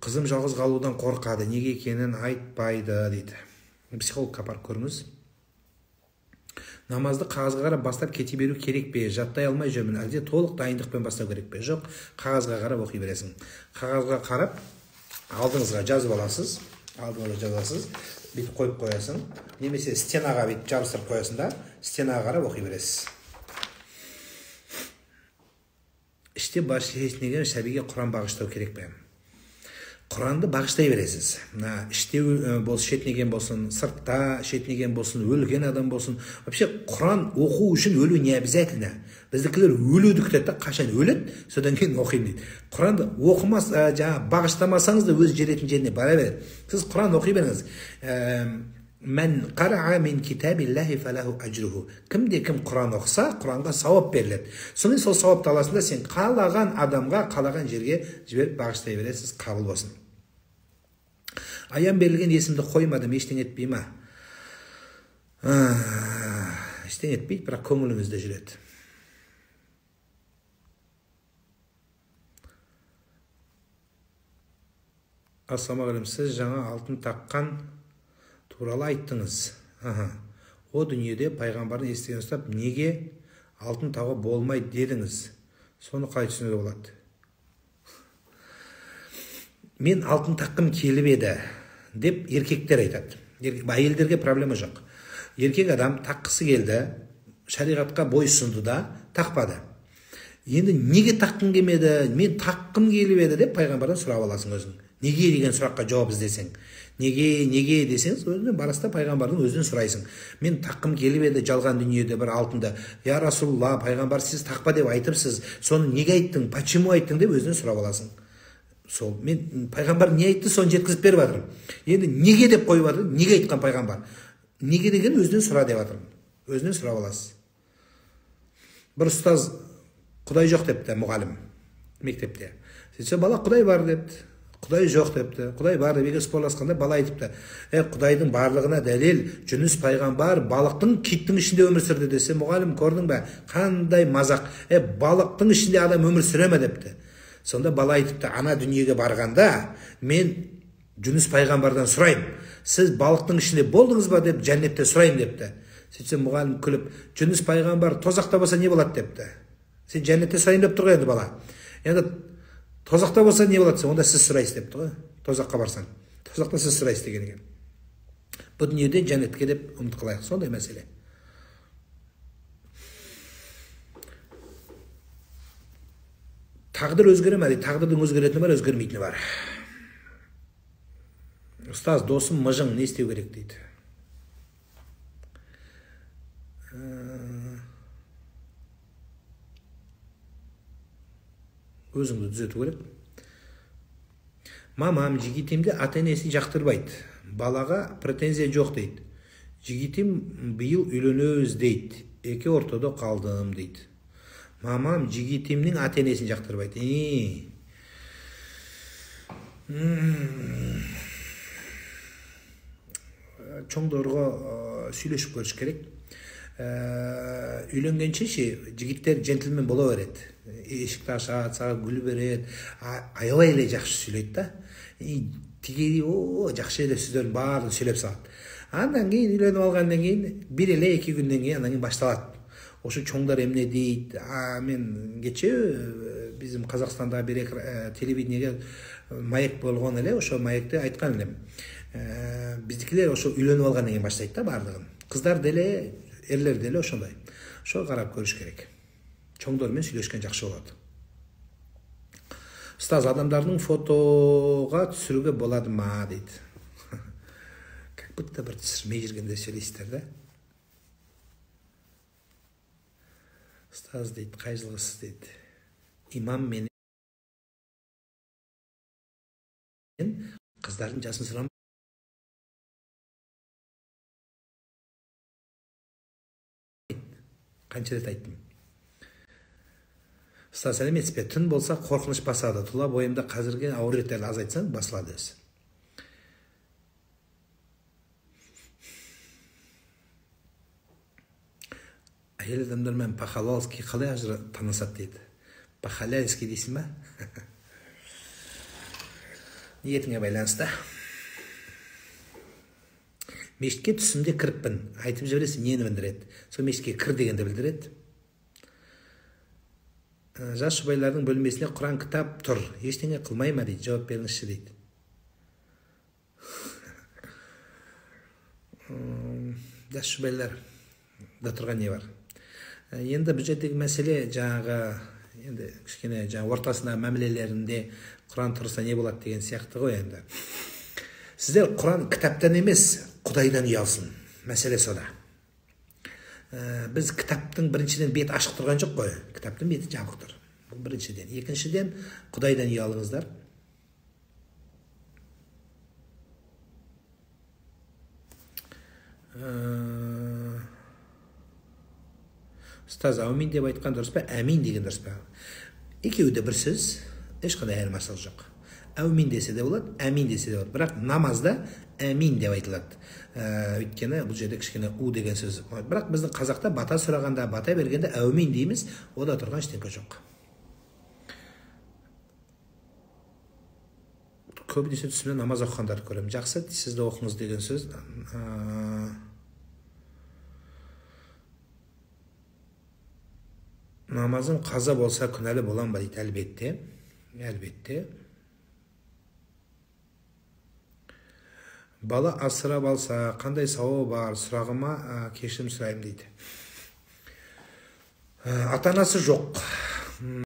Қызым жалғыз қалудан қорқады, неге екенін айтпайды дейді. Психологқа апарып көріңіз. Намазды қағазға қарап бастап кете беру керек пе? Жаттай алмай жүрмін, әлде толық дайындықпен бастау керек пе? Жоқ, қағазға қарап оқи бересің. Қағазға қарап алдыңызға жазып аласыз. Бүйтіп қойып қоясың. Немесе стенаға бүйтіп жабыстырып қоясың да, стенаға қарап оқи бересіз. Іште бар шешінеген сәбиге Құран бағыштау керек пе? Құранды бағыштай бересіз. Іште шетінеген болсын, сыртта шетінеген болсын, өлген адам болсын. Вообще, Құран оқу үшін өлу не обязательно. Біздікілер өлуді күтеді, қашан өледі, содан кейін оқимын дейді. Құранды оқымас, бағыштамасаңыз да өз жеретін жеріне бара береді. Сіз Құран оқи беріңіз. Мән қара'a мин китабиллахи фалаху ажруху. Кім Құран оқыса, Құранға сауап беріледі. Сонымен сол сауапты аласың да сен қалаған адамға, қалаған жерге жіберіп бағыштай бересіз, қабыл болсын. Аян берілген есімді қоймадым, ештеңе етпей ма? Ештеңе етпейді, бірақ көңіліңізде жүреді. Ассалаумағалейкум, сіз жаңа алтын таққан туралы айттыңыз. О дүниеде пайғамбардың естіген ұстап, неге алтын тағу болмайды дедіңіз? Соны қалай түсінуге болады? Мен алтын таққым келіп еді деп еркектер айтады. Әйелдерге проблема жоқ. Еркек адам таққысы келді, шариғатқа бойсұнды да тақпады. Енді неге таққым келмеді? Мен таққым келіп еді деп пайғамбардан сұрап аласың өзің. Неге деген сұраққа жауап іздесең. Неге десеңіз, өзіне бараста пайғамбардың өзінен сұрайсың. Мен таққым келіп еді жалған дүниеде бір алтынды. Я Расулалла, пайғамбар сіз тақпа деп айтыпсыз. Соны неге айттың? Почему айттың деп өзінен сұрап аласың. Сол, мен пайғамбар не айтты, соны жеткізіп беріп жатырмын. Енді неге деп қойып жатырмын? Неге айтқан пайғамбар? Неге деген өзінен сұра деп жатырмын. Өзінен сұрап аласыз. Бір ұстаз Құдай жоқ депті, мұғалім мектепте. Сөйтсе бала Құдай бар депті. Құдай жоқ депті. Құдай бар деп спорласқанда бала айтыпты. Құдайдың барлығына дәлел Жүніс пайғамбар балықтың, киттің ішінде өмір сүрді десе, мұғалім көрдің бе? Қандай мазақ. Балықтың ішінде адам өмір сүре ме депті. Сонда бала айтыпты, ана дүниеге барғанда мен Жүніс пайғамбардан сұрайым. Сіз балықтың ішінде болдыңыз ба деп жәннетте сұрайым депті. Сөйтсе мұғалім күліп, Жүніс пайғамбар тозақта болса не болады депті. Сен жәннетте сұрайым деп тұр ғой енді бала. Енді тозақта болса не болады? Онда сіз сұрайсыз депті ғой. Тозаққа барсаң. Тозақта сіз сұрайсыз деген екен. Бұл дүниеде жәннетке деп үміт қылайық. Сондай мәселе. Тағдыр өзгере ме? Тағдырдың өзгеретіні бар, өзгермейтіні бар. Ұстаз, досым мыжың, не істеу керек дейді. Өзіңді түзету керек. Мамам жігітемді ата-енесі жақтырбайды. Балаға претензия жоқ дейді. Жігітем биыл үйленеміз дейді. Екі ортада қалдым дейді. Мамам жігітемнің ата-енесін жақтырбайды. Чоңдорға сөйлесіп көріш керек. Үйленгенше жігіттер джентльмен бола береді. Ешікті ашады, саған гүл береді. Аябай эле жақсы сөйлейді да. Тигери жақсы эле сөздердің барлығын сөйлеп салады. Андан кейін үйленіп алғаннан кейін бір эле 2 күнден кейін андан кейін башталады. Ошу чоңдар эмне дейт? Мен кече bizim Қазақстанда bir телевидениеге маек болгон эле, ошо маекте айткан элем. Биздикилер ошо үйлөнүп алгандан кийин баштайт да бардыгын. Кыздар деле, эрлер деле ошондой. Ошо карап көрүш керек. Чоңдор менен сүйлөшкөн жакшы болот. Устаз, адамдардын фотога түшүрүүгө болады ма дейт. Как будто бир түшүрмөй жүргөндөй сүйлөйсүздөр да. Устаз дейт, кай жылгысыз дейт. Имам менен кыздардын жасын сурамай. Канча рет айттым. Устаз, сәлеметсіз бе? Түн болса коркунуч басады. Тула боюмда казыркы ауреттер азайтсаң басылады өзү. Әйел адамдар мен по-халалски қалай ажыр танысады дейді. По-халяльски дейсің ба? ниетіңе байланысты. Мешітке түсімде кіріппін. Айтып жібересің, нені білдіреді? Сол мешітке кір дегенді білдіреді. Жас жұбайлардың бөлмесіне Құран кітап тұр. Ештеңе қылмай ма дейді. Жауап беріңізші дейді. Жас жұбайлар да тұрған не бар? Енді бұл жердегі мәселе жаңағы енді кішкене ортасында мәмілелерінде Құран тұрса не болады деген сияқты ғой енді. Сіздер Құран кітаптан емес, Құдайдан ұялсын. Мәселе сода. Біз кітаптың біріншіден бет ашық тұрған жоқ қой. Кітаптың беті жабық тұр. Бұл біріншіден. Екіншіден, Құдайдан ұялыңыздар. Ұстаз, әумин деп айтқан дұрыс па, әмин деген дұрыс па? Екеуі де бір сөз, ешқандай айырмашылық жоқ. Әумин десе де болады, әмин десе де болады. Бірақ намазда әмин деп айтылады. Өйткені бұл жерде кішкене у деген сөз. Бірақ біздің қазақта бата сұрағанда, бата бергенде әумин дейміз, ода тұрған ештеңе жоқ. Көбінесе түсімде намаз оқығандарды көремін. Жақсы, сіз де оқыңыз деген сөз. Намазым қаза болса күнәлі болам ба дейді. Әлбетте. Әлбетте. Бала асырап алса, қандай сауабы бар, сұрағыма кешірім сұраймын дейді. Ата-анасы жоқ.